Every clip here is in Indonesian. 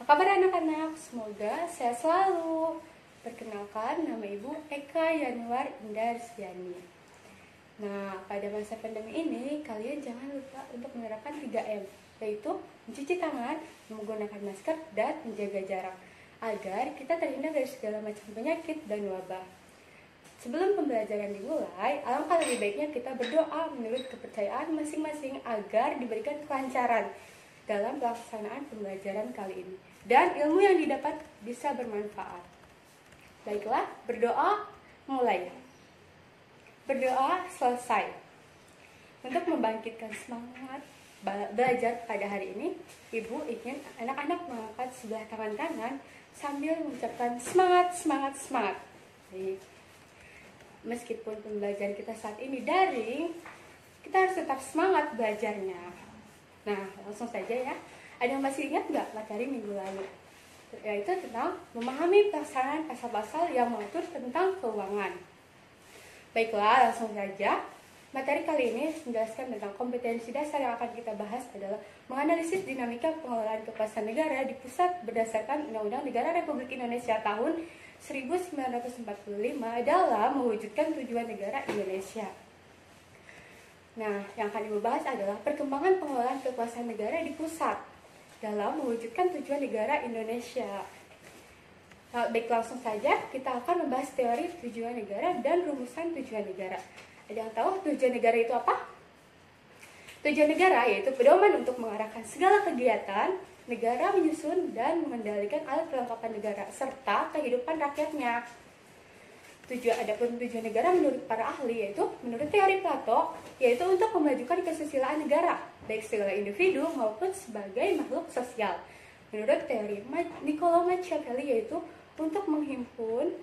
kabar anak-anak? Semoga sehat selalu. Perkenalkan, nama Ibu Eka Yanuar Indah Rizkyani. Nah, pada masa pandemi ini, kalian jangan lupa untuk menerapkan 3M, yaitu mencuci tangan, menggunakan masker, dan menjaga jarak, agar kita terhindar dari segala macam penyakit dan wabah. Sebelum pembelajaran dimulai, alangkah lebih baiknya kita berdoa menurut kepercayaan masing-masing agar diberikan kelancaran dalam pelaksanaan pembelajaran kali ini, dan ilmu yang didapat bisa bermanfaat. Baiklah, berdoa mulai. Berdoa selesai. Untuk membangkitkan semangat belajar pada hari ini, Ibu ingin anak-anak mengangkat sebelah tangan kanan sambil mengucapkan semangat, semangat, semangat. Jadi, meskipun pembelajaran kita saat ini daring, kita harus tetap semangat belajarnya. Nah, langsung saja ya. Ada yang masih ingat nggak materi minggu lalu? Yaitu tentang memahami pelaksanaan pasal-pasal yang mengatur tentang keuangan. Baiklah, langsung saja. Materi kali ini menjelaskan tentang kompetensi dasar yang akan kita bahas adalah menganalisis dinamika pengelolaan kekuasaan negara di pusat berdasarkan Undang-Undang Negara Republik Indonesia tahun 1945 dalam mewujudkan tujuan negara Indonesia. Nah, yang akan dibahas adalah perkembangan pengelolaan kekuasaan negara di pusat dalam mewujudkan tujuan negara Indonesia. Nah, baik, langsung saja kita akan membahas teori tujuan negara dan rumusan tujuan negara. Ada yang tahu tujuan negara itu apa? Tujuan negara yaitu pedoman untuk mengarahkan segala kegiatan negara, menyusun dan mengendalikan alat perlengkapan negara serta kehidupan rakyatnya. Adapun tujuan negara menurut para ahli yaitu menurut teori Plato yaitu untuk memajukan kesusilaan negara baik secara individu maupun sebagai makhluk sosial. Menurut teori Niccolo Machiavelli yaitu untuk menghimpun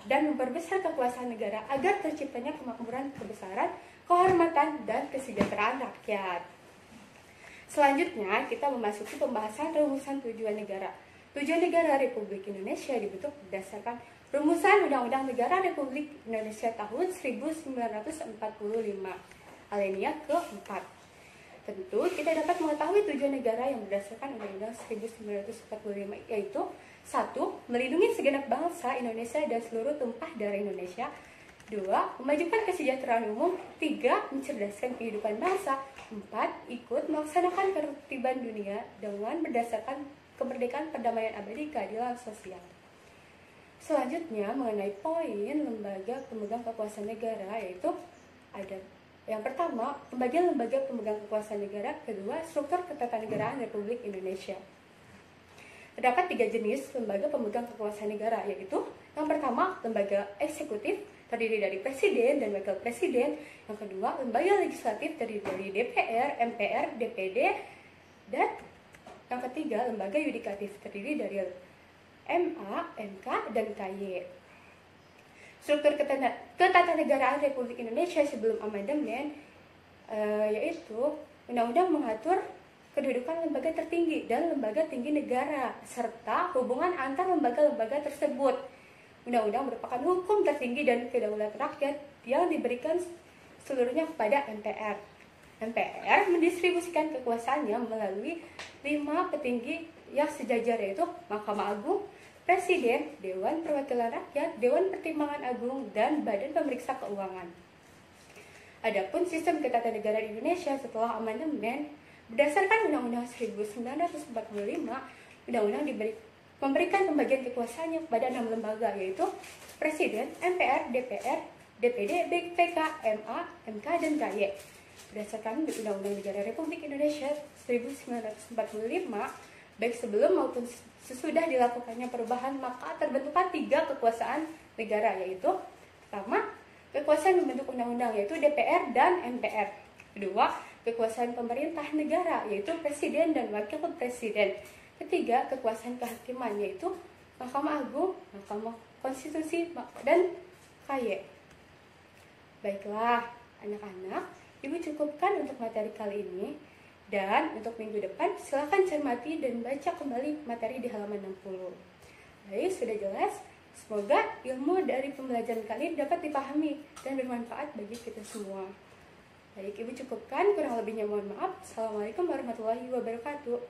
dan memperbesar kekuasaan negara agar terciptanya kemakmuran, kebesaran, kehormatan dan kesejahteraan rakyat. Selanjutnya kita memasuki pembahasan rumusan tujuan negara. Tujuan negara Republik Indonesia dibentuk berdasarkan rumusan Undang-Undang Negara Republik Indonesia tahun 1945, alinea ke-4. Tentu kita dapat mengetahui tujuan negara yang berdasarkan Undang-Undang 1945 yaitu 1. Melindungi segenap bangsa Indonesia dan seluruh tumpah darah Indonesia. 2. Memajukan kesejahteraan umum. 3. Mencerdaskan kehidupan bangsa. 4. Ikut melaksanakan ketertiban dunia dengan berdasarkan kemerdekaan, perdamaian abadi, keadilan sosial. Selanjutnya mengenai poin lembaga pemegang kekuasaan negara yaitu ada yang pertama, pembagian lembaga pemegang kekuasaan negara. Kedua, struktur ketatanegaraan Republik Indonesia. Terdapat 3 jenis lembaga pemegang kekuasaan negara, yaitu yang pertama, lembaga eksekutif terdiri dari presiden dan wakil presiden. Yang kedua, lembaga legislatif terdiri dari DPR, MPR, DPD, dan yang ketiga, lembaga yudikatif terdiri dari MA, MK, dan KY. Struktur ketatanegaraan Republik Indonesia sebelum amandemen yaitu Undang-Undang mengatur kedudukan lembaga tertinggi dan lembaga tinggi negara serta hubungan antar lembaga-lembaga tersebut. Undang-undang merupakan hukum tertinggi dan kedaulatan rakyat yang diberikan seluruhnya kepada MPR. MPR mendistribusikan kekuasaannya melalui 5 petinggi yang sejajar yaitu Mahkamah Agung, Presiden, Dewan Perwakilan Rakyat, Dewan Pertimbangan Agung, dan Badan Pemeriksa Keuangan. Adapun sistem ketatanegaraan Indonesia setelah amandemen berdasarkan Undang-Undang 1945, Undang-Undang memberikan pembagian kekuasaannya kepada 6 lembaga yaitu Presiden, MPR, DPR, DPD, BPK, MA, MK, dan KY. Berdasarkan Undang-Undang Negara Republik Indonesia 1945, baik sebelum maupun sesudah dilakukannya perubahan, maka terbentuklah 3 kekuasaan negara yaitu pertama, kekuasaan membentuk undang-undang yaitu DPR dan MPR. Kedua, kekuasaan pemerintah negara yaitu presiden dan wakil presiden. Ketiga, kekuasaan kehakiman yaitu Mahkamah Agung, Mahkamah Konstitusi, dan KY. Baiklah, anak-anak, Ibu cukupkan untuk materi kali ini. Dan untuk minggu depan, silakan cermati dan baca kembali materi di halaman 60. Baik, sudah jelas? Semoga ilmu dari pembelajaran kali ini dapat dipahami dan bermanfaat bagi kita semua. Baik, Ibu cukupkan. Kurang lebihnya mohon maaf. Assalamualaikum warahmatullahi wabarakatuh.